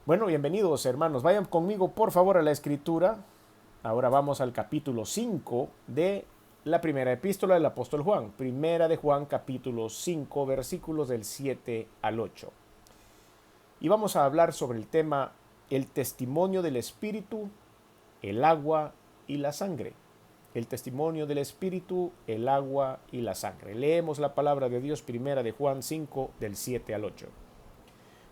Bueno, bienvenidos hermanos. Vayan conmigo por favor a la escritura. Ahora vamos al capítulo 5 de la primera epístola del apóstol Juan. Primera de Juan, capítulo 5, versículos del 7 al 8. Y vamos a hablar sobre el tema el testimonio del Espíritu, el agua y la sangre. El testimonio del Espíritu, el agua y la sangre. Leemos la palabra de Dios, primera de Juan 5, del 7 al 8.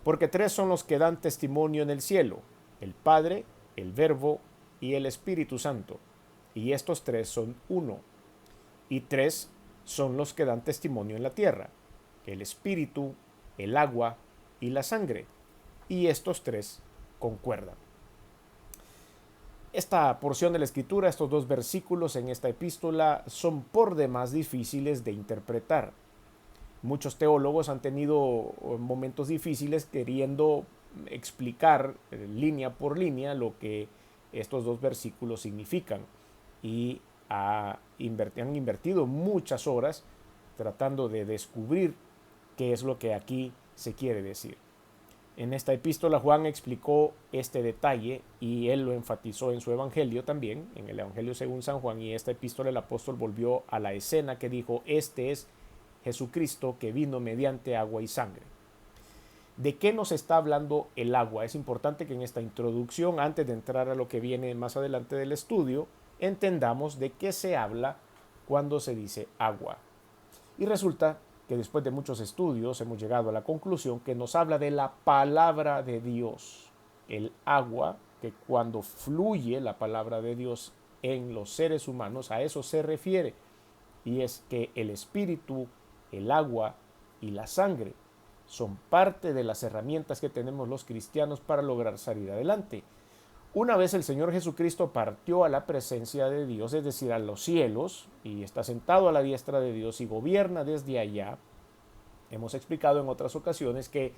Porque tres son los que dan testimonio en el cielo: el Padre, el Verbo y el Espíritu Santo. Y estos tres son uno. Y tres son los que dan testimonio en la tierra: el Espíritu, el agua y la sangre. Y estos tres concuerdan. Esta porción de la escritura, estos dos versículos en esta epístola, son por demás difíciles de interpretar. Muchos teólogos han tenido momentos difíciles queriendo explicar línea por línea lo que estos dos versículos significan y han invertido muchas horas tratando de descubrir qué es lo que aquí se quiere decir. En esta epístola Juan explicó este detalle y él lo enfatizó en su evangelio también, en el evangelio según San Juan, y esta epístola el apóstol volvió a la escena que dijo: este es Jesucristo que vino mediante agua y sangre. ¿De qué nos está hablando el agua? Es importante que en esta introducción, antes de entrar a lo que viene más adelante del estudio, entendamos de qué se habla cuando se dice agua. Y resulta que después de muchos estudios hemos llegado a la conclusión que nos habla de la palabra de Dios. El agua, que cuando fluye la palabra de Dios en los seres humanos, a eso se refiere. Y es que el espíritu, el agua y la sangre son parte de las herramientas que tenemos los cristianos para lograr salir adelante. Una vez el Señor Jesucristo partió a la presencia de Dios, es decir, a los cielos, y está sentado a la diestra de Dios y gobierna desde allá, hemos explicado en otras ocasiones que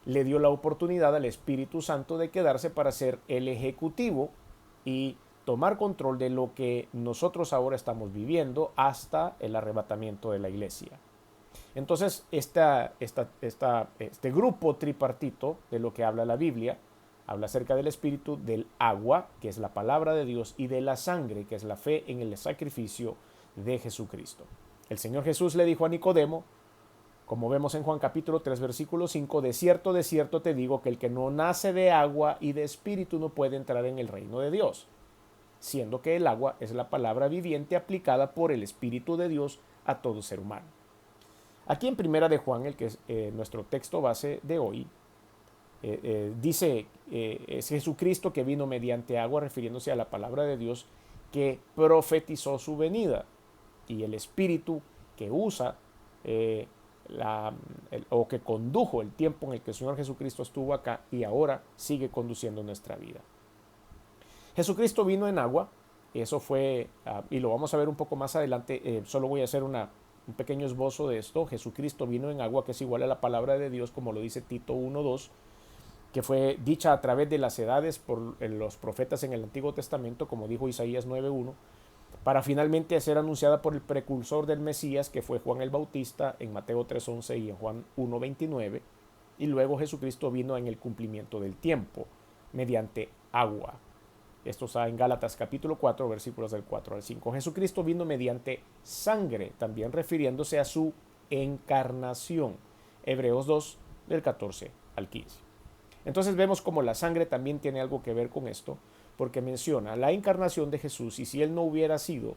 le dio la oportunidad al Espíritu Santo de quedarse para ser el ejecutivo y tomar control de lo que nosotros ahora estamos viviendo hasta el arrebatamiento de la iglesia. Entonces, este grupo tripartito de lo que habla la Biblia, habla acerca del espíritu, del agua, que es la palabra de Dios, y de la sangre, que es la fe en el sacrificio de Jesucristo. El Señor Jesús le dijo a Nicodemo, como vemos en Juan capítulo 3, versículo 5, de cierto te digo que el que no nace de agua y de espíritu no puede entrar en el reino de Dios, siendo que el agua es la palabra viviente aplicada por el Espíritu de Dios a todo ser humano. Aquí en Primera de Juan, el que es nuestro texto base de hoy, dice, es Jesucristo que vino mediante agua, refiriéndose a la palabra de Dios, que profetizó su venida, y el Espíritu que usa o que condujo el tiempo en el que el Señor Jesucristo estuvo acá y ahora sigue conduciendo nuestra vida. Jesucristo vino en agua, eso fue, y lo vamos a ver un poco más adelante, solo voy a hacer un pequeño esbozo de esto. Jesucristo vino en agua, que es igual a la palabra de Dios, como lo dice Tito 1:2, que fue dicha a través de las edades por los profetas en el Antiguo Testamento, como dijo Isaías 9:1, para finalmente ser anunciada por el precursor del Mesías, que fue Juan el Bautista, en Mateo 3:11 y en Juan 1:29, y luego Jesucristo vino en el cumplimiento del tiempo, mediante agua. Esto está en Gálatas capítulo 4, versículos del 4 al 5. Jesucristo vino mediante sangre, también refiriéndose a su encarnación. Hebreos 2, del 14 al 15. Entonces vemos como la sangre también tiene algo que ver con esto, porque menciona la encarnación de Jesús, y si él no hubiera sido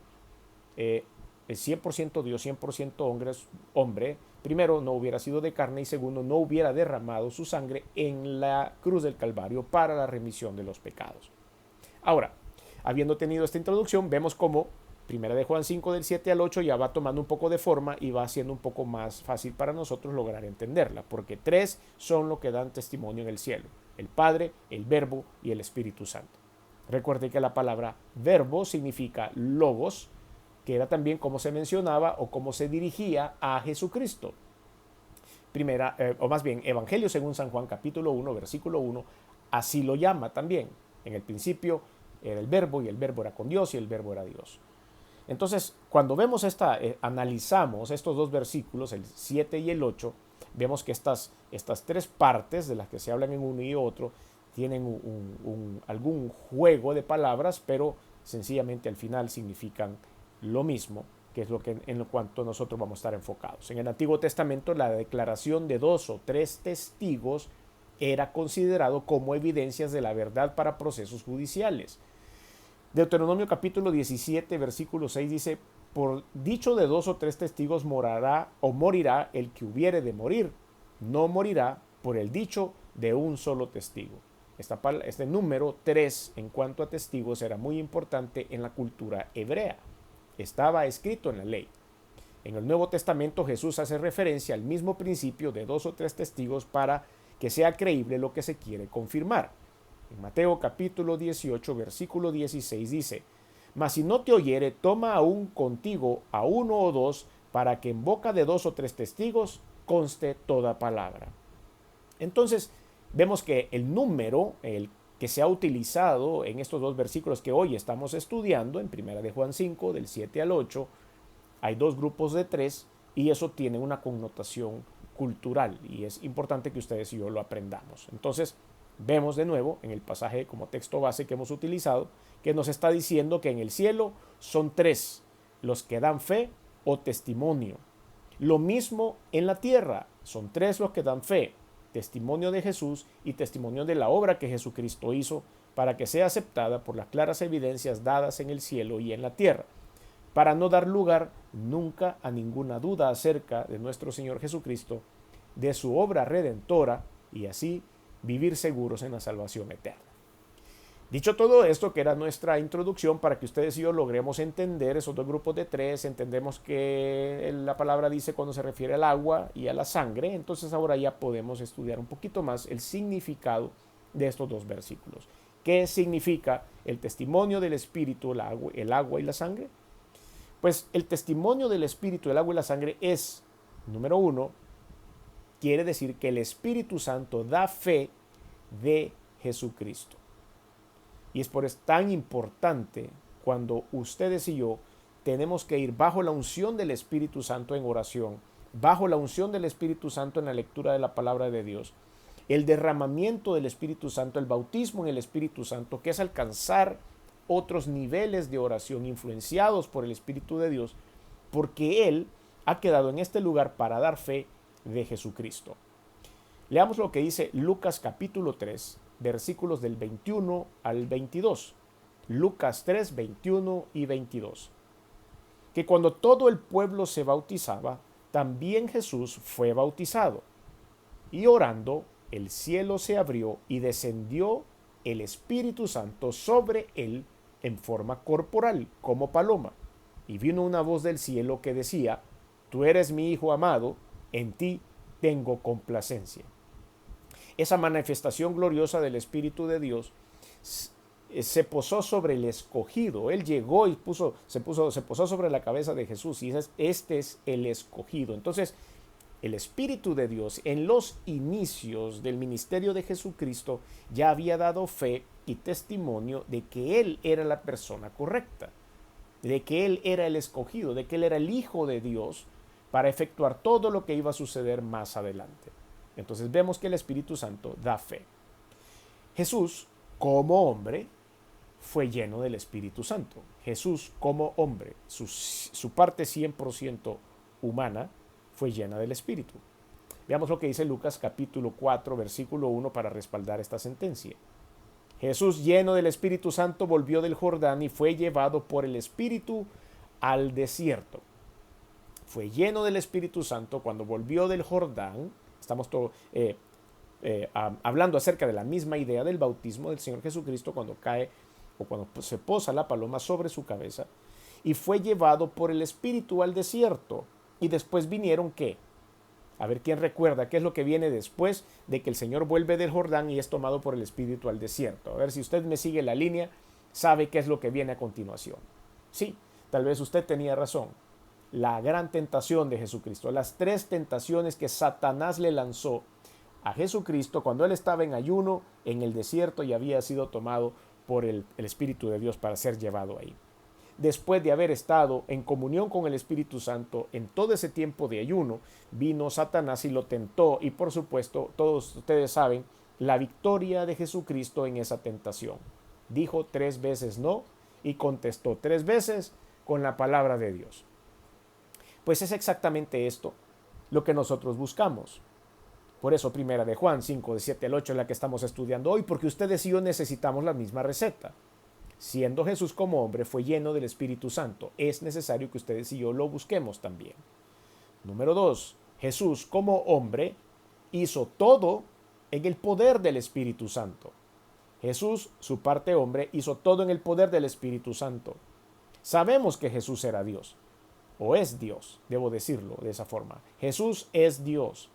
100% Dios, 100% hombre, primero no hubiera sido de carne, y segundo no hubiera derramado su sangre en la cruz del Calvario para la remisión de los pecados. Ahora, habiendo tenido esta introducción, vemos cómo Primera de Juan 5 del 7 al 8 ya va tomando un poco de forma y va siendo un poco más fácil para nosotros lograr entenderla, porque tres son lo que dan testimonio en el cielo: el Padre, el Verbo y el Espíritu Santo. Recuerde que la palabra verbo significa logos, que era también como se mencionaba o como se dirigía a Jesucristo. O más bien, Evangelio según San Juan capítulo 1, versículo 1, así lo llama también. En el principio era el verbo, y el verbo era con Dios, y el verbo era Dios. Entonces, cuando vemos analizamos estos dos versículos, el 7 y el 8, vemos que estas tres partes de las que se hablan en uno y otro tienen algún juego de palabras, pero sencillamente al final significan lo mismo, que es lo que en lo cuanto nosotros vamos a estar enfocados. En el Antiguo Testamento, la declaración de 2 o 3 testigos era considerado como evidencias de la verdad para procesos judiciales. Deuteronomio capítulo 17, versículo 6 dice: por dicho de 2 o 3 testigos morará o morirá el que hubiere de morir, no morirá por el dicho de un solo testigo. Este número 3 en cuanto a testigos era muy importante en la cultura hebrea. Estaba escrito en la ley. En el Nuevo Testamento Jesús hace referencia al mismo principio de 2 o 3 testigos para que sea creíble lo que se quiere confirmar. En Mateo capítulo 18, versículo 16 dice: mas si no te oyere, toma aún contigo a 1 o 2, para que en boca de 2 o 3 testigos conste toda palabra. Entonces, vemos que el número, el que se ha utilizado en estos 2 versículos que hoy estamos estudiando, en 1 de Juan 5, del 7 al 8, hay 2 grupos de 3 y eso tiene una connotación cultural y es importante que ustedes y yo lo aprendamos. Entonces, vemos de nuevo en el pasaje como texto base que hemos utilizado, que nos está diciendo que en el cielo son 3 los que dan fe o testimonio. Lo mismo en la tierra, son 3 los que dan fe, testimonio de Jesús y testimonio de la obra que Jesucristo hizo para que sea aceptada por las claras evidencias dadas en el cielo y en la tierra, para no dar lugar nunca a ninguna duda acerca de nuestro Señor Jesucristo, de su obra redentora y así vivir seguros en la salvación eterna. Dicho todo esto, que era nuestra introducción para que ustedes y yo logremos entender esos 2 grupos de 3, entendemos que la palabra dice cuando se refiere al agua y a la sangre, entonces ahora ya podemos estudiar un poquito más el significado de estos 2 versículos. ¿Qué significa el testimonio del Espíritu, el agua y la sangre? Pues el testimonio del Espíritu, el agua y la sangre es, número 1, quiere decir que el Espíritu Santo da fe de Jesucristo. Y es por eso tan importante cuando ustedes y yo tenemos que ir bajo la unción del Espíritu Santo en oración, bajo la unción del Espíritu Santo en la lectura de la palabra de Dios, el derramamiento del Espíritu Santo, el bautismo en el Espíritu Santo, que es alcanzar otros niveles de oración influenciados por el Espíritu de Dios, porque Él ha quedado en este lugar para dar fe de Jesucristo. Leamos lo que dice Lucas capítulo 3, versículos del 21 al 22. Lucas 3, 21 y 22. Que cuando todo el pueblo se bautizaba, también Jesús fue bautizado. Y orando, el cielo se abrió y descendió el Espíritu Santo sobre él en forma corporal, como paloma. Y vino una voz del cielo que decía: tú eres mi Hijo amado, en ti tengo complacencia. Esa manifestación gloriosa del Espíritu de Dios se posó sobre el escogido. Él llegó y se posó sobre la cabeza de Jesús y este es el escogido. Entonces, el Espíritu de Dios en los inicios del ministerio de Jesucristo ya había dado fe y testimonio de que Él era la persona correcta, de que Él era el escogido, de que Él era el Hijo de Dios para efectuar todo lo que iba a suceder más adelante. Entonces vemos que el Espíritu Santo da fe. Jesús, como hombre, fue lleno del Espíritu Santo. Jesús, como hombre, su parte 100% humana, fue llena del Espíritu. Veamos lo que dice Lucas capítulo 4, versículo 1 para respaldar esta sentencia. Jesús, lleno del Espíritu Santo, volvió del Jordán y fue llevado por el Espíritu al desierto. Fue lleno del Espíritu Santo cuando volvió del Jordán. Estamos hablando acerca de la misma idea del bautismo del Señor Jesucristo cuando cae o cuando se posa la paloma sobre su cabeza. Y fue llevado por el Espíritu al desierto. Y después vinieron, ¿qué? A ver quién recuerda qué es lo que viene después de que el Señor vuelve del Jordán y es tomado por el Espíritu al desierto. A ver si usted me sigue la línea, sabe qué es lo que viene a continuación. Sí, tal vez usted tenía razón. La gran tentación de Jesucristo, las 3 tentaciones que Satanás le lanzó a Jesucristo cuando él estaba en ayuno en el desierto y había sido tomado por el Espíritu de Dios para ser llevado ahí. Después de haber estado en comunión con el Espíritu Santo en todo ese tiempo de ayuno, vino Satanás y lo tentó y por supuesto todos ustedes saben la victoria de Jesucristo en esa tentación. Dijo 3 veces no y contestó 3 veces con la palabra de Dios. Pues es exactamente esto lo que nosotros buscamos. Por eso primera de Juan 5, de 7 al 8 es la que estamos estudiando hoy, porque ustedes y yo necesitamos la misma receta. Siendo Jesús como hombre, fue lleno del Espíritu Santo. Es necesario que ustedes y yo lo busquemos también. Número 2. Jesús como hombre hizo todo en el poder del Espíritu Santo. Jesús, su parte hombre, hizo todo en el poder del Espíritu Santo. Sabemos que Jesús era Dios, o es Dios, debo decirlo de esa forma. Jesús es Dios,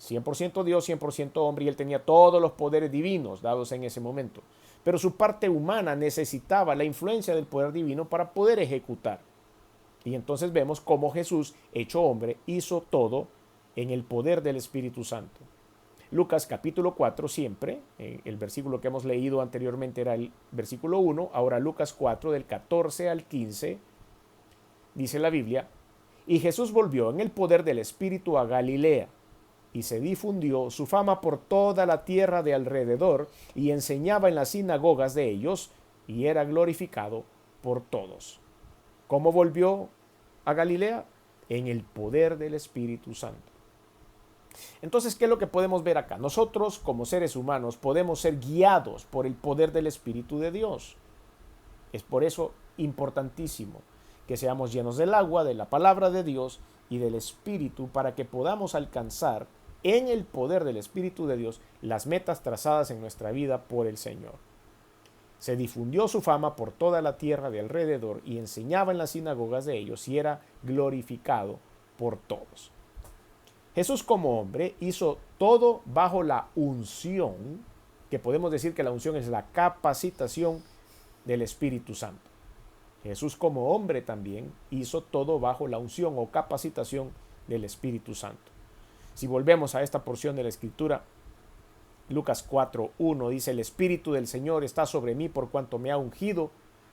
100% Dios, 100% hombre, y él tenía todos los poderes divinos dados en ese momento. Pero su parte humana necesitaba la influencia del poder divino para poder ejecutar. Y entonces vemos cómo Jesús, hecho hombre, hizo todo en el poder del Espíritu Santo. Lucas capítulo 4 siempre, el versículo que hemos leído anteriormente era el versículo 1, ahora Lucas 4 del 14 al 15, dice la Biblia, y Jesús volvió en el poder del Espíritu a Galilea, y se difundió su fama por toda la tierra de alrededor, y enseñaba en las sinagogas de ellos, y era glorificado por todos. ¿Cómo volvió a Galilea? En el poder del Espíritu Santo. Entonces, ¿qué es lo que podemos ver acá? Nosotros, como seres humanos, podemos ser guiados por el poder del Espíritu de Dios. Es por eso importantísimo que seamos llenos del agua, de la palabra de Dios y del Espíritu, para que podamos alcanzar en el poder del Espíritu de Dios las metas trazadas en nuestra vida por el Señor. Se difundió su fama por toda la tierra de alrededor y enseñaba en las sinagogas de ellos y era glorificado por todos. Jesús como hombre hizo todo bajo la unción, que podemos decir que la unción es la capacitación del Espíritu Santo. Jesús como hombre también hizo todo bajo la unción o capacitación del Espíritu Santo. Si volvemos a esta porción de la Escritura, Lucas 4:1 dice, el Espíritu del Señor está sobre mí por cuanto me ha ungido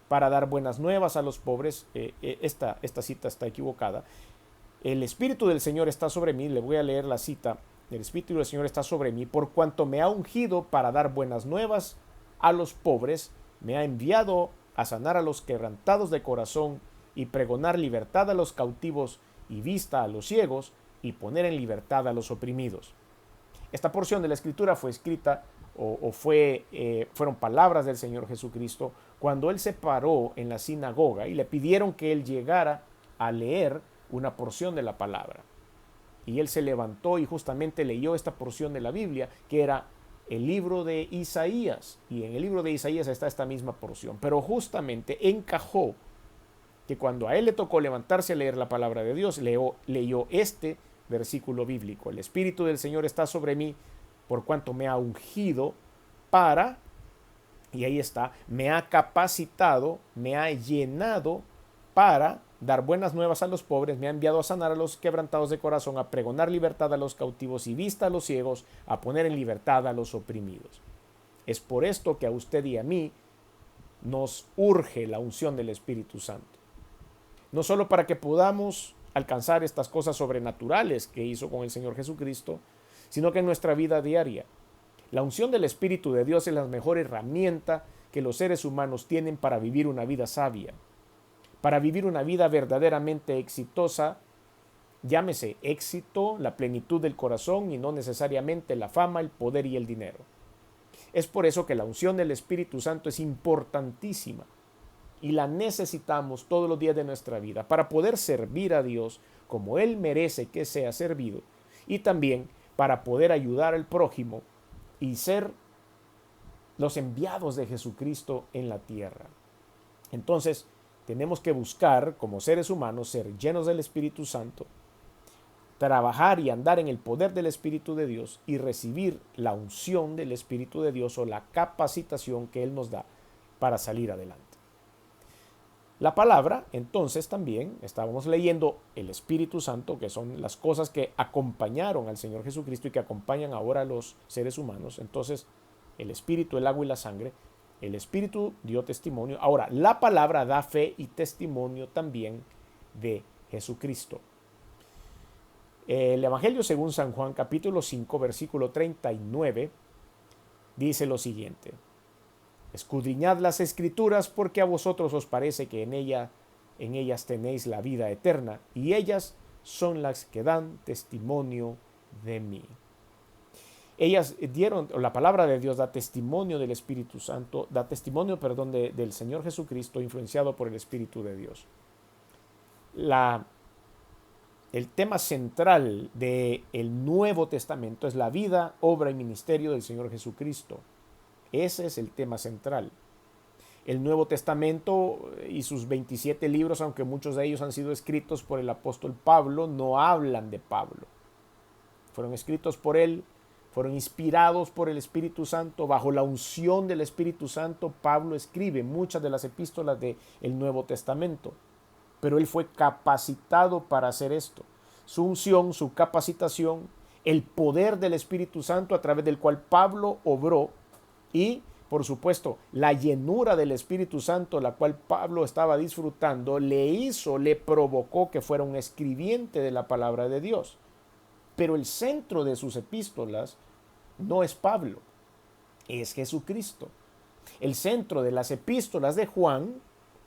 para dar buenas nuevas a los pobres. Esta cita está equivocada. El Espíritu del Señor está sobre mí, le voy a leer la cita, el Espíritu del Señor está sobre mí por cuanto me ha ungido para dar buenas nuevas a los pobres, me ha enviado a sanar a los quebrantados de corazón y pregonar libertad a los cautivos y vista a los ciegos y poner en libertad a los oprimidos. Esta porción de la Escritura fue escrita fueron palabras del Señor Jesucristo cuando Él se paró en la sinagoga y le pidieron que Él llegara a leer una porción de la palabra. Y Él se levantó y justamente leyó esta porción de la Biblia, que era el libro de Isaías. Y en el libro de Isaías está esta misma porción. Pero justamente encajó que cuando a Él le tocó levantarse a leer la palabra de Dios, leyó este versículo bíblico. El Espíritu del Señor está sobre mí por cuanto me ha ungido para, y ahí está, me ha capacitado, me ha llenado para dar buenas nuevas a los pobres, me ha enviado a sanar a los quebrantados de corazón, a pregonar libertad a los cautivos y vista a los ciegos, a poner en libertad a los oprimidos. Es por esto que a usted y a mí nos urge la unción del Espíritu Santo. No solo para que podamos alcanzar estas cosas sobrenaturales que hizo con el Señor Jesucristo, sino que en nuestra vida diaria. La unción del Espíritu de Dios es la mejor herramienta que los seres humanos tienen para vivir una vida sabia. Para vivir una vida verdaderamente exitosa, llámese éxito, la plenitud del corazón y no necesariamente la fama, el poder y el dinero. Es por eso que la unción del Espíritu Santo es importantísima y la necesitamos todos los días de nuestra vida para poder servir a Dios como Él merece que sea servido y también para poder ayudar al prójimo y ser los enviados de Jesucristo en la tierra. Entonces, tenemos que buscar, como seres humanos, ser llenos del Espíritu Santo, trabajar y andar en el poder del Espíritu de Dios y recibir la unción del Espíritu de Dios o la capacitación que Él nos da para salir adelante. La palabra, entonces, también estábamos leyendo el Espíritu Santo, que son las cosas que acompañaron al Señor Jesucristo y que acompañan ahora a los seres humanos. Entonces, el Espíritu, el agua y la sangre. El Espíritu dio testimonio. Ahora, la palabra da fe y testimonio también de Jesucristo. El Evangelio según San Juan, capítulo 5, versículo 39, dice lo siguiente: escudriñad las escrituras, porque a vosotros os parece que en ellas tenéis la vida eterna, y ellas son las que dan testimonio de mí. Ellas dieron, o la palabra de Dios da testimonio del Espíritu Santo, da testimonio, perdón, del Señor Jesucristo, influenciado por el Espíritu de Dios. El tema central del Nuevo Testamento es la vida, obra y ministerio del Señor Jesucristo. Ese es el tema central. El Nuevo Testamento y sus 27 libros, aunque muchos de ellos han sido escritos por el apóstol Pablo, no hablan de Pablo. Fueron escritos por él, fueron inspirados por el Espíritu Santo. Bajo la unción del Espíritu Santo, Pablo escribe muchas de las epístolas del Nuevo Testamento. Pero él fue capacitado para hacer esto. Su unción, su capacitación, el poder del Espíritu Santo a través del cual Pablo obró, y por supuesto la llenura del Espíritu Santo, la cual Pablo estaba disfrutando, le provocó que fuera un escribiente de la palabra de Dios. Pero el centro de sus epístolas no es Pablo, es Jesucristo. El centro de las epístolas de Juan,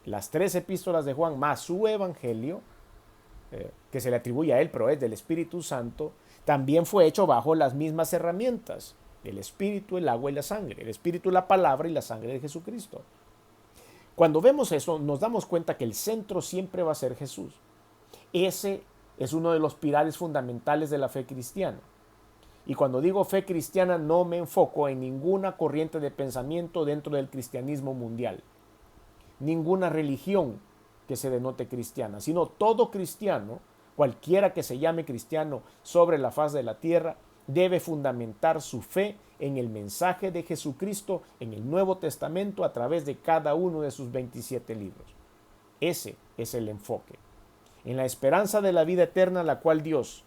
las 3 epístolas de Juan más su evangelio, que se le atribuye a él, pero es del Espíritu Santo, también fue hecho bajo las mismas herramientas: el Espíritu, el agua y la sangre. El Espíritu, la palabra, y la sangre de Jesucristo. Cuando vemos eso, nos damos cuenta que el centro siempre va a ser Jesús. Ese es uno de los pilares fundamentales de la fe cristiana. Y cuando digo fe cristiana, no me enfoco en ninguna corriente de pensamiento dentro del cristianismo mundial, ninguna religión que se denote cristiana, sino todo cristiano, cualquiera que se llame cristiano sobre la faz de la tierra, debe fundamentar su fe en el mensaje de Jesucristo en el Nuevo Testamento a través de cada uno de sus 27 libros. Ese es el enfoque. En la esperanza de la vida eterna, la cual Dios,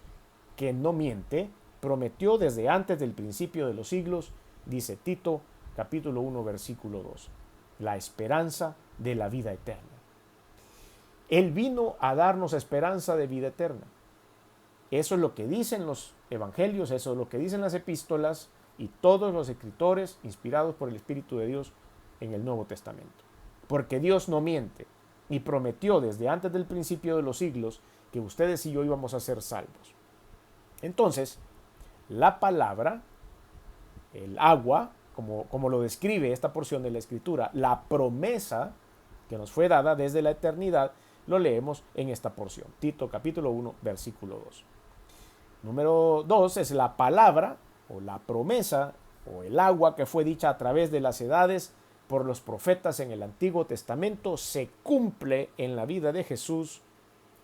que no miente, prometió desde antes del principio de los siglos, dice Tito, capítulo 1, versículo 2. La esperanza de la vida eterna. Él vino a darnos esperanza de vida eterna. Eso es lo que dicen los evangelios, eso es lo que dicen las epístolas y todos los escritores inspirados por el Espíritu de Dios en el Nuevo Testamento. Porque Dios no miente y prometió desde antes del principio de los siglos que ustedes y yo íbamos a ser salvos. Entonces, la palabra, el agua, como lo describe esta porción de la Escritura, la promesa que nos fue dada desde la eternidad, lo leemos en esta porción. Tito capítulo 1, versículo 2. Número 2 es la palabra o la promesa o el agua que fue dicha a través de las edades por los profetas en el Antiguo Testamento, se cumple en la vida de Jesús.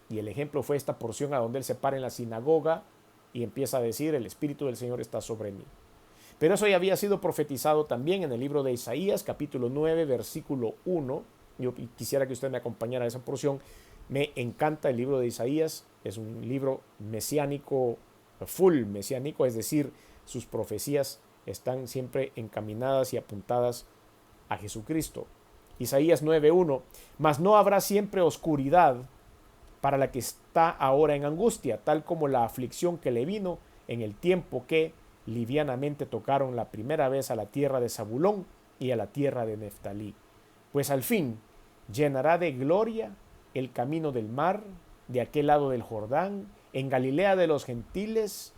Y el ejemplo fue esta porción a donde él se para en la sinagoga y empieza a decir: el Espíritu del Señor está sobre mí. Pero eso ya había sido profetizado también en el libro de Isaías, capítulo 9, versículo 1. Yo quisiera que usted me acompañara a esa porción. Me encanta el libro de Isaías. Es un libro mesiánico, full mesiánico, es decir, sus profecías están siempre encaminadas y apuntadas a Jesucristo. Isaías 9:1. Mas no habrá siempre oscuridad para la que está ahora en angustia, tal como la aflicción que le vino en el tiempo que livianamente tocaron la primera vez a la tierra de Zabulón y a la tierra de Neftalí. Pues al fin llenará de gloria el camino del mar, de aquel lado del Jordán, en Galilea de los gentiles.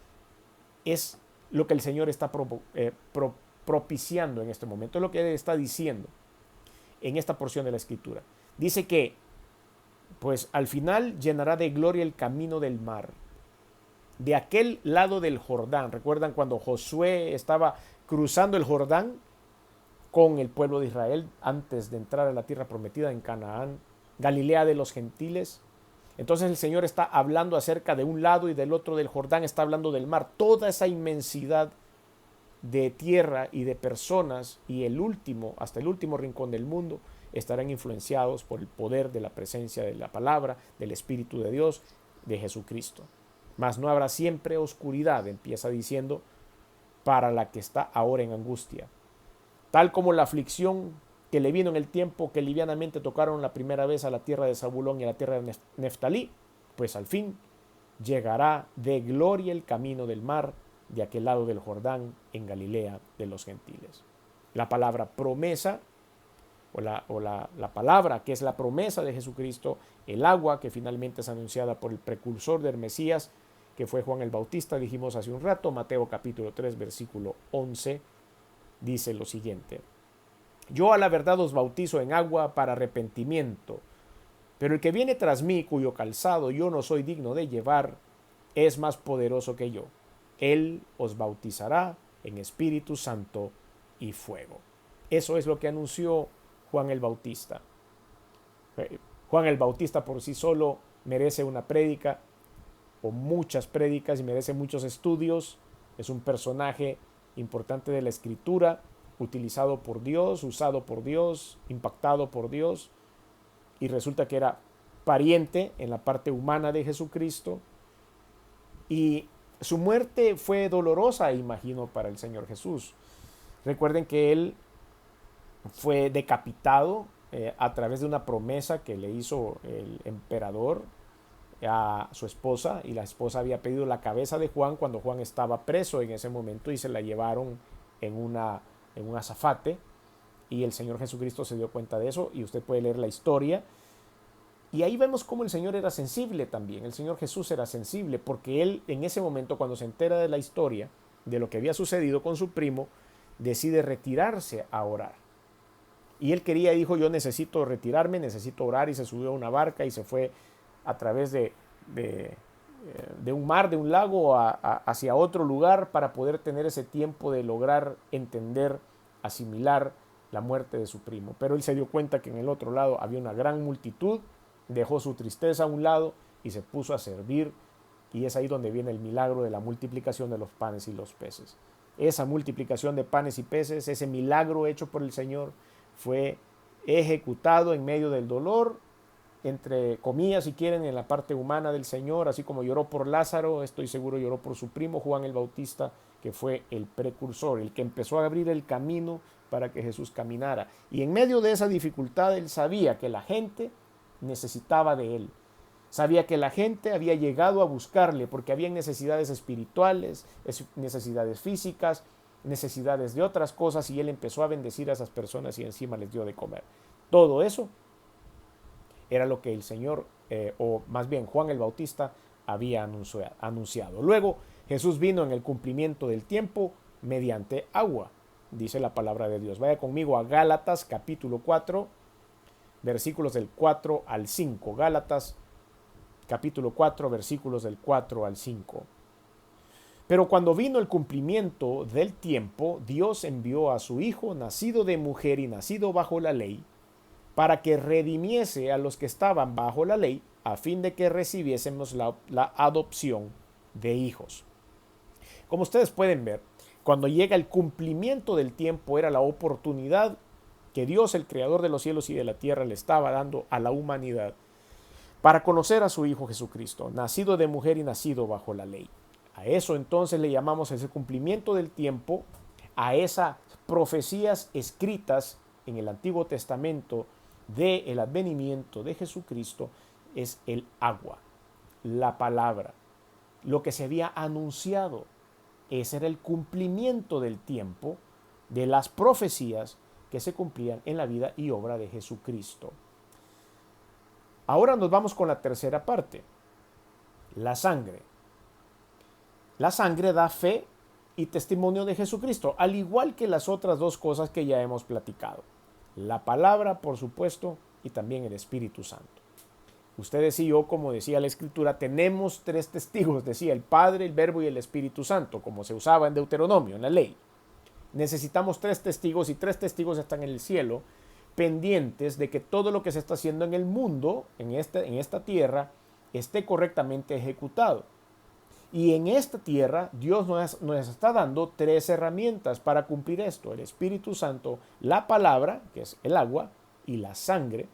Es lo que el Señor está propiciando en este momento, es lo que Él está diciendo en esta porción de la Escritura. Dice que, pues al final llenará de gloria el camino del mar, de aquel lado del Jordán. ¿Recuerdan cuando Josué estaba cruzando el Jordán con el pueblo de Israel antes de entrar a la tierra prometida en Canaán? Galilea de los gentiles. Entonces el Señor está hablando acerca de un lado y del otro del Jordán, está hablando del mar, toda esa inmensidad de tierra y de personas, y hasta el último rincón del mundo estarán influenciados por el poder de la presencia de la palabra, del Espíritu de Dios, de Jesucristo. Mas no habrá siempre oscuridad, empieza diciendo, para la que está ahora en angustia, tal como la aflicción que le vino en el tiempo que livianamente tocaron la primera vez a la tierra de Zabulón y a la tierra de Neftalí, pues al fin llegará de gloria el camino del mar, de aquel lado del Jordán, en Galilea de los gentiles. La palabra promesa la palabra que es la promesa de Jesucristo, el agua que finalmente es anunciada por el precursor del Mesías, que fue Juan el Bautista, dijimos hace un rato. Mateo capítulo 3, versículo 11, dice lo siguiente: yo a la verdad os bautizo en agua para arrepentimiento, pero el que viene tras mí, cuyo calzado yo no soy digno de llevar, es más poderoso que yo. Él os bautizará en Espíritu Santo y fuego. Eso es lo que anunció Juan el Bautista. Juan el Bautista por sí solo merece una prédica o muchas prédicas y merece muchos estudios. Es un personaje importante de la Escritura, utilizado por Dios, usado por Dios, impactado por Dios, y resulta que era pariente en la parte humana de Jesucristo, y su muerte fue dolorosa, imagino, para el Señor Jesús. Recuerden que él fue decapitado a través de una promesa que le hizo el emperador a su esposa, y la esposa había pedido la cabeza de Juan cuando Juan estaba preso en ese momento, y se la llevaron en un azafate, y el Señor Jesucristo se dio cuenta de eso, y usted puede leer la historia, y ahí vemos cómo el Señor era sensible también. El Señor Jesús era sensible porque él, en ese momento, cuando se entera de la historia de lo que había sucedido con su primo, decide retirarse a orar. Y él quería, dijo: yo necesito retirarme, necesito orar, y se subió a una barca y se fue a través de un mar, de un lago, hacia otro lugar, para poder tener ese tiempo de lograr entender, asimilar la muerte de su primo. Pero él se dio cuenta que en el otro lado había una gran multitud, dejó su tristeza a un lado y se puso a servir, y es ahí donde viene el milagro de la multiplicación de los panes y los peces. Esa multiplicación de panes y peces, ese milagro hecho por el Señor, fue ejecutado en medio del dolor, entre comillas, si quieren, en la parte humana del Señor. Así como lloró por Lázaro, estoy seguro lloró por su primo Juan el Bautista, que fue el precursor, el que empezó a abrir el camino para que Jesús caminara. Y en medio de esa dificultad, él sabía que la gente necesitaba de él. Sabía que la gente había llegado a buscarle porque había necesidades espirituales, necesidades físicas, necesidades de otras cosas, y él empezó a bendecir a esas personas y encima les dio de comer. Todo eso era lo que el Señor, o más bien Juan el Bautista, había anunciado. Luego Jesús vino en el cumplimiento del tiempo mediante agua, dice la palabra de Dios. Vaya conmigo a Gálatas capítulo 4, versículos del 4 al 5. Gálatas capítulo 4, versículos del 4 al 5. Pero cuando vino el cumplimiento del tiempo, Dios envió a su Hijo, nacido de mujer y nacido bajo la ley, para que redimiese a los que estaban bajo la ley, a fin de que recibiésemos la adopción de hijos. Como ustedes pueden ver, cuando llega el cumplimiento del tiempo, era la oportunidad que Dios, el creador de los cielos y de la tierra, le estaba dando a la humanidad para conocer a su Hijo Jesucristo, nacido de mujer y nacido bajo la ley. A eso entonces le llamamos ese cumplimiento del tiempo, a esas profecías escritas en el Antiguo Testamento del advenimiento de Jesucristo, es el agua, la palabra, lo que se había anunciado. Ese era el cumplimiento del tiempo de las profecías que se cumplían en la vida y obra de Jesucristo. Ahora nos vamos con la tercera parte, la sangre. La sangre da fe y testimonio de Jesucristo, al igual que las otras dos cosas que ya hemos platicado. La palabra, por supuesto, y también el Espíritu Santo. Ustedes y yo, como decía la Escritura, tenemos tres testigos, decía el Padre, el Verbo y el Espíritu Santo, como se usaba en Deuteronomio, en la ley. Necesitamos tres testigos, y tres testigos están en el cielo, pendientes de que todo lo que se está haciendo en el mundo, en esta tierra, esté correctamente ejecutado. Y en esta tierra Dios nos está dando tres herramientas para cumplir esto: el Espíritu Santo, la palabra, que es el agua, y la sangre,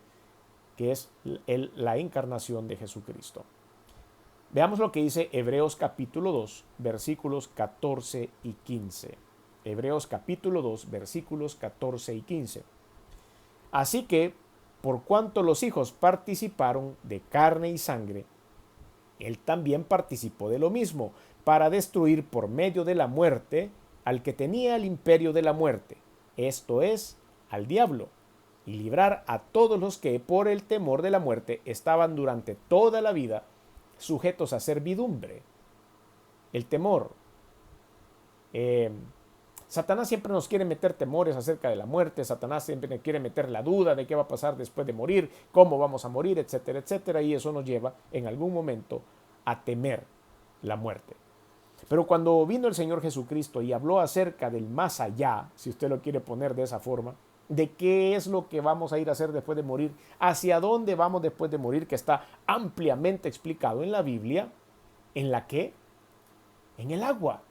que es la encarnación de Jesucristo. Veamos lo que dice Hebreos capítulo 2, versículos 14 y 15. Hebreos capítulo 2, versículos 14 y 15. Así que, por cuanto los hijos participaron de carne y sangre, él también participó de lo mismo, para destruir por medio de la muerte al que tenía el imperio de la muerte, esto es, al diablo, y librar a todos los que por el temor de la muerte estaban durante toda la vida sujetos a servidumbre. El temor. Satanás siempre nos quiere meter temores acerca de la muerte. Satanás siempre nos quiere meter la duda de qué va a pasar después de morir, cómo vamos a morir, etcétera, etcétera. Y eso nos lleva en algún momento a temer la muerte. Pero cuando vino el Señor Jesucristo y habló acerca del más allá, si usted lo quiere poner de esa forma, de qué es lo que vamos a ir a hacer después de morir, hacia dónde vamos después de morir, que está ampliamente explicado en la Biblia, ¿en la qué? En el agua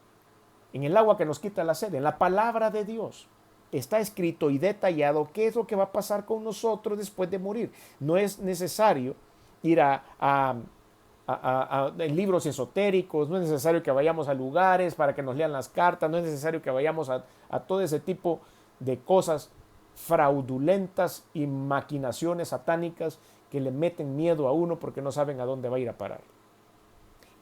que nos quita la sed, en la palabra de Dios. Está escrito y detallado qué es lo que va a pasar con nosotros después de morir. No es necesario ir a libros esotéricos, no es necesario que vayamos a lugares para que nos lean las cartas, no es necesario que vayamos a todo ese tipo de cosas fraudulentas y maquinaciones satánicas que le meten miedo a uno porque no saben a dónde va a ir a parar.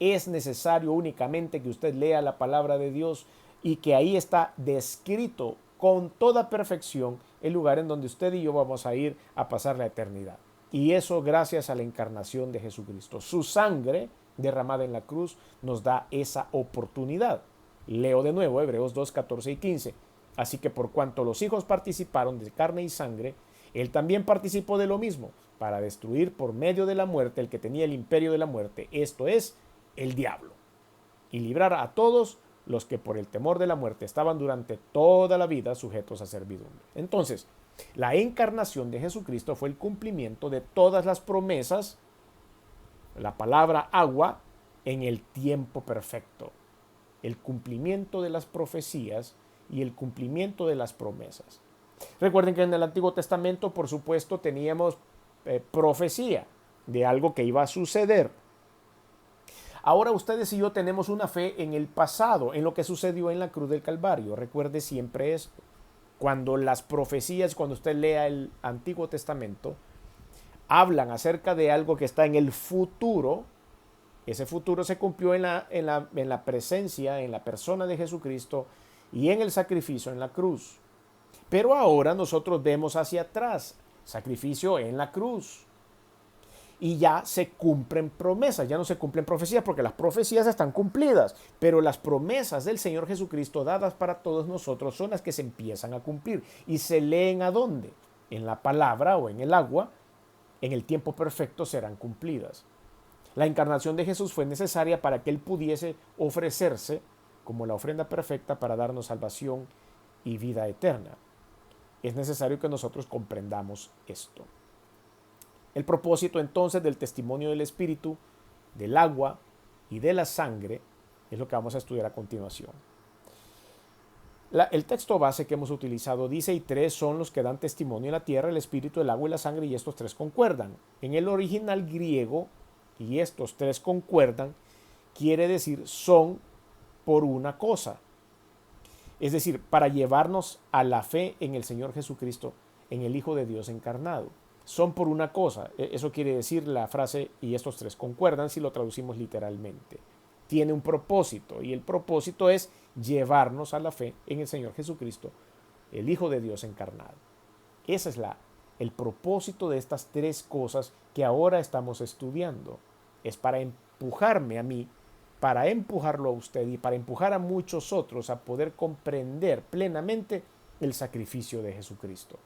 Es necesario únicamente que usted lea la palabra de Dios y que ahí está descrito con toda perfección el lugar en donde usted y yo vamos a ir a pasar la eternidad. Y eso gracias a la encarnación de Jesucristo. Su sangre derramada en la cruz nos da esa oportunidad. Leo de nuevo Hebreos 2, 14 y 15. Así que por cuanto los hijos participaron de carne y sangre, él también participó de lo mismo, para destruir por medio de la muerte el que tenía el imperio de la muerte, esto es, el diablo, y librar a todos los que por el temor de la muerte estaban durante toda la vida sujetos a servidumbre. Entonces, la encarnación de Jesucristo fue el cumplimiento de todas las promesas, la palabra agua, en el tiempo perfecto, el cumplimiento de las profecías y el cumplimiento de las promesas. Recuerden que en el Antiguo Testamento, por supuesto, teníamos profecía de algo que iba a suceder. Ahora ustedes y yo tenemos una fe en el pasado, en lo que sucedió en la cruz del Calvario. Recuerde siempre esto. Cuando las profecías, cuando usted lea el Antiguo Testamento, hablan acerca de algo que está en el futuro, ese futuro se cumplió en la presencia, en la persona de Jesucristo y en el sacrificio en la cruz. Pero ahora nosotros vemos hacia atrás, sacrificio en la cruz. Y ya se cumplen promesas, ya no se cumplen profecías porque las profecías están cumplidas, pero las promesas del Señor Jesucristo dadas para todos nosotros son las que se empiezan a cumplir y se leen ¿a dónde? En la palabra o en el agua, en el tiempo perfecto serán cumplidas. La encarnación de Jesús fue necesaria para que Él pudiese ofrecerse como la ofrenda perfecta para darnos salvación y vida eterna. Es necesario que nosotros comprendamos esto. El propósito entonces del testimonio del Espíritu, del agua y de la sangre es lo que vamos a estudiar a continuación. El texto base que hemos utilizado dice: y tres son los que dan testimonio en la tierra, el Espíritu, el agua y la sangre, y estos tres concuerdan. En el original griego, y estos tres concuerdan, quiere decir son por una cosa. Es decir, para llevarnos a la fe en el Señor Jesucristo, en el Hijo de Dios encarnado. Son por una cosa. Eso quiere decir la frase y estos tres concuerdan si lo traducimos literalmente. Tiene un propósito y el propósito es llevarnos a la fe en el Señor Jesucristo, el Hijo de Dios encarnado. Ese es el propósito de estas tres cosas que ahora estamos estudiando. Es para empujarme a mí, para empujarlo a usted y para empujar a muchos otros a poder comprender plenamente el sacrificio de Jesucristo.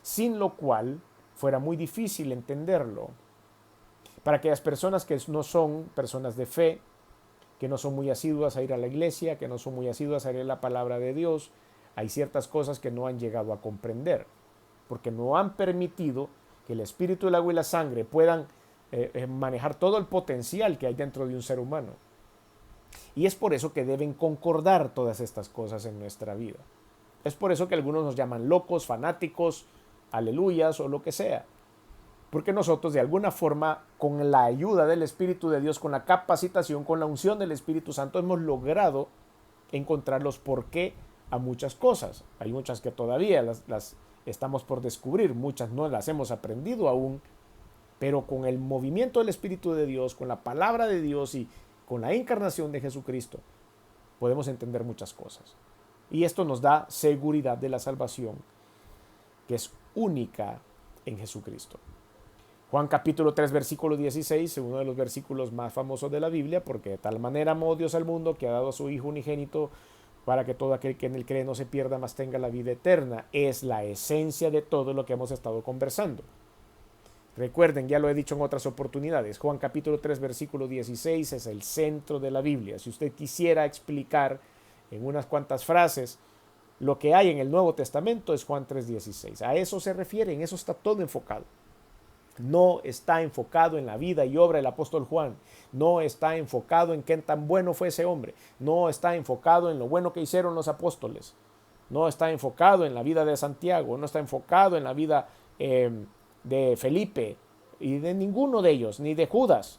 Sin lo cual fuera muy difícil entenderlo. Para aquellas personas que no son personas de fe, que no son muy asiduas a ir a la iglesia, que no son muy asiduas a leer la palabra de Dios, hay ciertas cosas que no han llegado a comprender, porque no han permitido que el Espíritu, el agua y la sangre puedan manejar todo el potencial que hay dentro de un ser humano. Y es por eso que deben concordar todas estas cosas en nuestra vida. Es por eso que algunos nos llaman locos, fanáticos, aleluyas o lo que sea. Porque nosotros de alguna forma, con la ayuda del Espíritu de Dios, con la capacitación, con la unción del Espíritu Santo, hemos logrado encontrar los porqué a muchas cosas. Hay muchas que todavía las estamos por descubrir, muchas no las hemos aprendido aún, pero con el movimiento del Espíritu de Dios, con la palabra de Dios y con la encarnación de Jesucristo, podemos entender muchas cosas. Y esto nos da seguridad de la salvación, que es única en Jesucristo. Juan capítulo 3, versículo 16, uno de los versículos más famosos de la Biblia, porque de tal manera amó Dios al mundo que ha dado a su Hijo unigénito para que todo aquel que en él cree no se pierda, mas tenga la vida eterna. Es la esencia de todo lo que hemos estado conversando. Recuerden, ya lo he dicho en otras oportunidades, Juan capítulo 3, versículo 16 es el centro de la Biblia. Si usted quisiera explicar en unas cuantas frases lo que hay en el Nuevo Testamento, es Juan 3:16. A eso se refiere, en eso está todo enfocado. No está enfocado en la vida y obra del apóstol Juan. No está enfocado en qué tan bueno fue ese hombre. No está enfocado en lo bueno que hicieron los apóstoles. No está enfocado en la vida de Santiago. No está enfocado en la vida de Felipe y de ninguno de ellos, ni de Judas.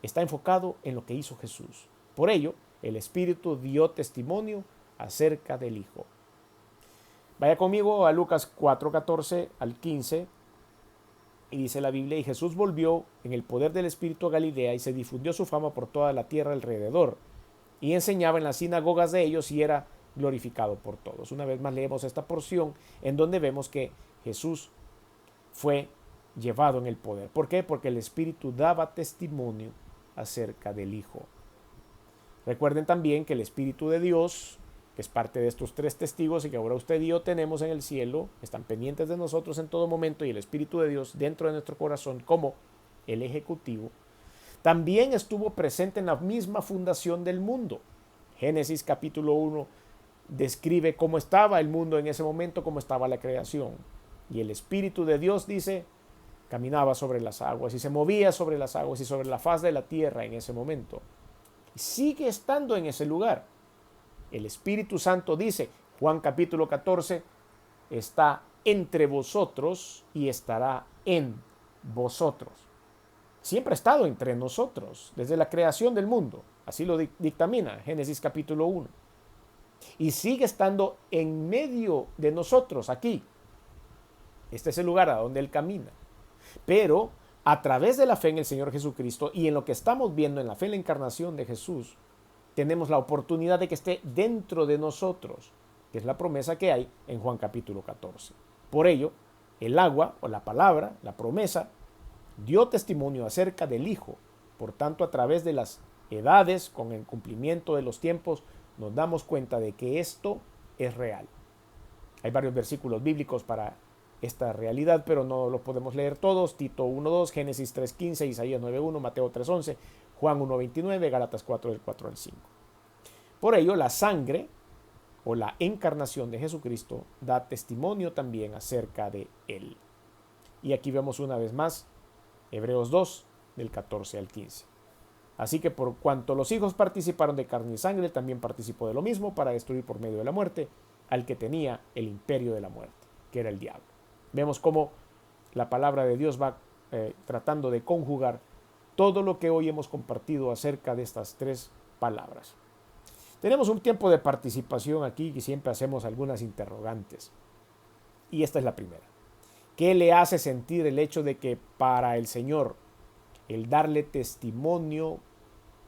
Está enfocado en lo que hizo Jesús. Por ello, el Espíritu dio testimonio acerca del Hijo. Vaya conmigo a Lucas 4:14 al 15. Y dice la Biblia, y Jesús volvió en el poder del Espíritu a Galilea y se difundió su fama por toda la tierra alrededor. Y enseñaba en las sinagogas de ellos y era glorificado por todos. Una vez más leemos esta porción en donde vemos que Jesús fue llevado en el poder. ¿Por qué? Porque el Espíritu daba testimonio acerca del Hijo. Recuerden también que el Espíritu de Dios, que es parte de estos tres testigos y que ahora usted y yo tenemos en el cielo, están pendientes de nosotros en todo momento, y el Espíritu de Dios dentro de nuestro corazón como el Ejecutivo, también estuvo presente en la misma fundación del mundo. Génesis capítulo 1 describe cómo estaba el mundo en ese momento, cómo estaba la creación. Y el Espíritu de Dios, dice, caminaba sobre las aguas y se movía sobre las aguas y sobre la faz de la tierra en ese momento. Y sigue estando en ese lugar. El Espíritu Santo, dice Juan capítulo 14, está entre vosotros y estará en vosotros. Siempre ha estado entre nosotros, desde la creación del mundo. Así lo dictamina Génesis capítulo 1. Y sigue estando en medio de nosotros aquí. Este es el lugar a donde Él camina. Pero a través de la fe en el Señor Jesucristo y en lo que estamos viendo en la fe en la encarnación de Jesús, tenemos la oportunidad de que esté dentro de nosotros, que es la promesa que hay en Juan capítulo 14. Por ello, el agua o la palabra, la promesa, dio testimonio acerca del Hijo. Por tanto, a través de las edades, con el cumplimiento de los tiempos, nos damos cuenta de que esto es real. Hay varios versículos bíblicos para esta realidad, pero no los podemos leer todos. Tito 1:2, Génesis 3:15, Isaías 9:1, Mateo 3:11, Juan 1:29, Gálatas 4, del 4 al 5. Por ello, la sangre o la encarnación de Jesucristo da testimonio también acerca de Él. Y aquí vemos una vez más Hebreos 2, del 14 al 15. Así que por cuanto los hijos participaron de carne y sangre, también participó de lo mismo para destruir por medio de la muerte al que tenía el imperio de la muerte, que era el diablo. Vemos cómo la palabra de Dios va tratando de conjugar todo lo que hoy hemos compartido acerca de estas tres palabras. Tenemos un tiempo de participación aquí y siempre hacemos algunas interrogantes. Y esta es la primera. ¿Qué le hace sentir el hecho de que para el Señor el darle testimonio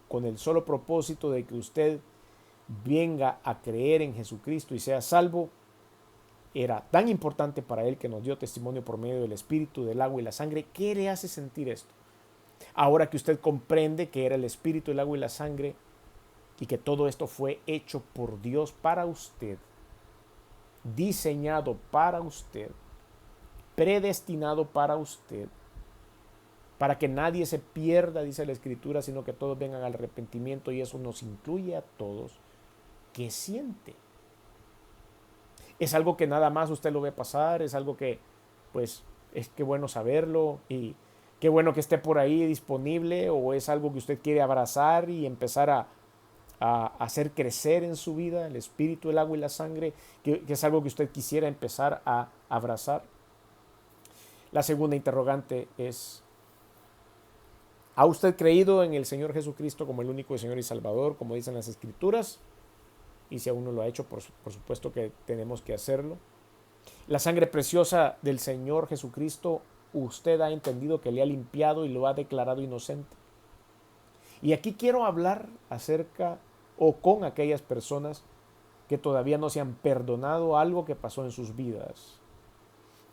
con el solo propósito de que usted venga a creer en Jesucristo y sea salvo, era tan importante para Él que nos dio testimonio por medio del Espíritu, del agua y la sangre? ¿Qué le hace sentir esto? Ahora que usted comprende que era el Espíritu, el agua y la sangre, y que todo esto fue hecho por Dios para usted, diseñado para usted, predestinado para usted, para que nadie se pierda, dice la Escritura, sino que todos vengan al arrepentimiento, y eso nos incluye a todos. ¿Qué siente? ¿Es algo que nada más usted lo ve pasar? ¿Es algo que, pues, es que bueno saberlo y qué bueno que esté por ahí disponible? ¿O es algo que usted quiere abrazar y empezar a hacer crecer en su vida el Espíritu, el agua y la sangre, que es algo que usted quisiera empezar a abrazar? La segunda interrogante es: ¿ha usted creído en el Señor Jesucristo como el único Señor y Salvador, como dicen las Escrituras? Y si aún no lo ha hecho, por supuesto que tenemos que hacerlo. La sangre preciosa del Señor Jesucristo, usted ha entendido que le ha limpiado y lo ha declarado inocente. Y aquí quiero hablar acerca o con aquellas personas que todavía no se han perdonado algo que pasó en sus vidas,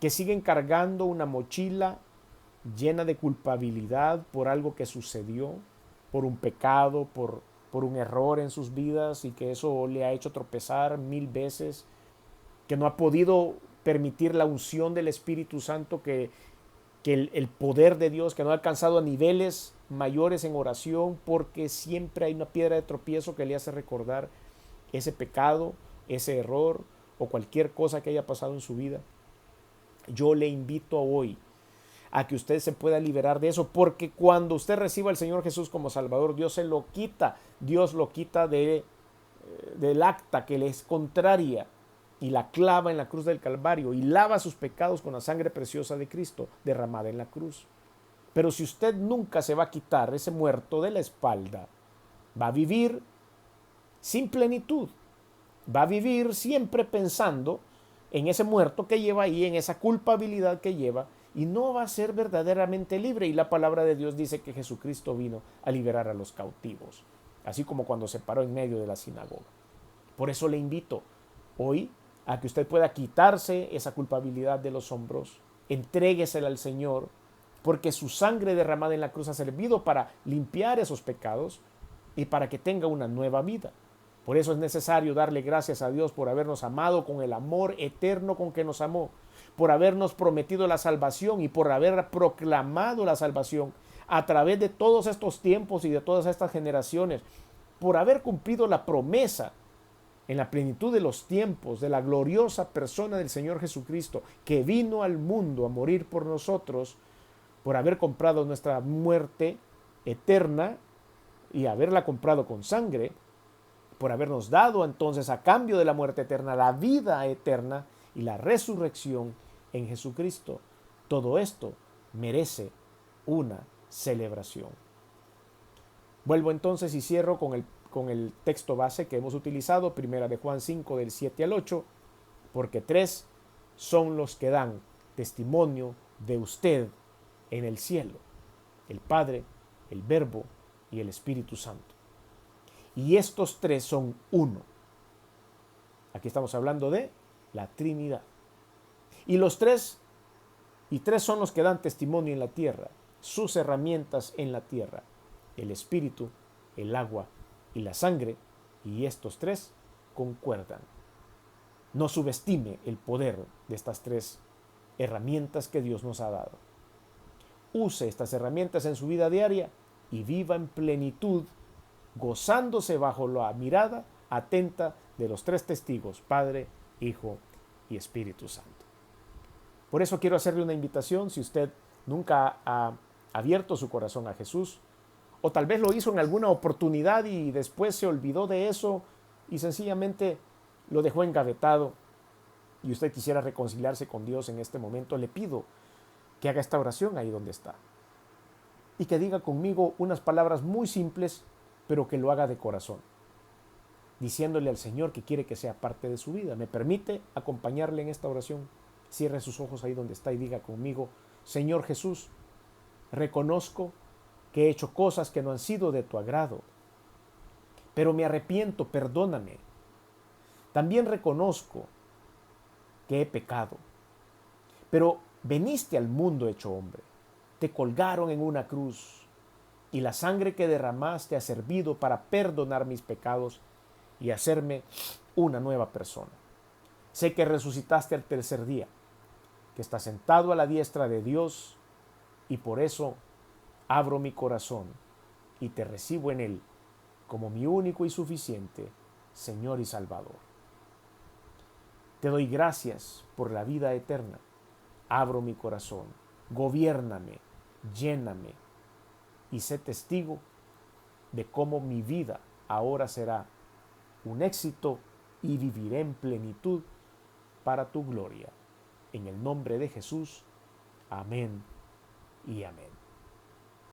que siguen cargando una mochila llena de culpabilidad por algo que sucedió, por un pecado, por un error en sus vidas y que eso le ha hecho tropezar 1000 veces, que no ha podido permitir la unción del Espíritu Santo, que el poder de Dios, que no ha alcanzado a niveles mayores en oración, porque siempre hay una piedra de tropiezo que le hace recordar ese pecado, ese error o cualquier cosa que haya pasado en su vida. Yo le invito hoy a que usted se pueda liberar de eso, porque cuando usted reciba al Señor Jesús como Salvador, Dios se lo quita, Dios lo quita del acta que le es contraria y la clava en la cruz del Calvario y lava sus pecados con la sangre preciosa de Cristo derramada en la cruz. Pero si usted nunca se va a quitar ese muerto de la espalda, va a vivir sin plenitud, va a vivir siempre pensando en ese muerto que lleva ahí, en esa culpabilidad que lleva, y no va a ser verdaderamente libre. Y la palabra de Dios dice que Jesucristo vino a liberar a los cautivos, así como cuando se paró en medio de la sinagoga. Por eso le invito hoy a que usted pueda quitarse esa culpabilidad de los hombros, entréguesela al Señor, porque su sangre derramada en la cruz ha servido para limpiar esos pecados y para que tenga una nueva vida. Por eso es necesario darle gracias a Dios por habernos amado con el amor eterno con que nos amó, por habernos prometido la salvación y por haber proclamado la salvación a través de todos estos tiempos y de todas estas generaciones, por haber cumplido la promesa en la plenitud de los tiempos de la gloriosa persona del Señor Jesucristo, que vino al mundo a morir por nosotros, por haber comprado nuestra muerte eterna y haberla comprado con sangre, por habernos dado entonces a cambio de la muerte eterna la vida eterna y la resurrección en Jesucristo. Todo esto merece una celebración. Vuelvo entonces y cierro con el texto base que hemos utilizado, primera de Juan 5 del 7 al 8, porque 3 son los que dan testimonio de usted en el cielo: el Padre, el Verbo y el Espíritu Santo. Y estos 3 son uno. Aquí estamos hablando de la Trinidad. Y tres son los que dan testimonio en la tierra, sus herramientas en la tierra: el Espíritu, el agua y la sangre. Y estos 3 concuerdan. No subestime el poder de estas 3 herramientas que Dios nos ha dado. Use estas herramientas en su vida diaria y viva en plenitud, gozándose bajo la mirada atenta de los 3 testigos: Padre, Hijo y Espíritu Santo. Por eso quiero hacerle una invitación. Si usted nunca ha abierto su corazón a Jesús, o tal vez lo hizo en alguna oportunidad y después se olvidó de eso y sencillamente lo dejó engavetado, y usted quisiera reconciliarse con Dios en este momento, le pido que haga esta oración ahí donde está y que diga conmigo unas palabras muy simples, pero que lo haga de corazón, diciéndole al Señor que quiere que sea parte de su vida. ¿Me permite acompañarle en esta oración? Cierre sus ojos ahí donde está y diga conmigo: Señor Jesús, reconozco que he hecho cosas que no han sido de tu agrado, pero me arrepiento, perdóname. También reconozco que he pecado, pero veniste al mundo hecho hombre, te colgaron en una cruz y la sangre que derramaste ha servido para perdonar mis pecados y hacerme una nueva persona. Sé que resucitaste al tercer día, que estás sentado a la diestra de Dios, y por eso abro mi corazón y te recibo en él como mi único y suficiente Señor y Salvador. Te doy gracias por la vida eterna. Abro mi corazón, gobiérname, lléname y sé testigo de cómo mi vida ahora será un éxito y viviré en plenitud para tu gloria. En el nombre de Jesús, amén y amén.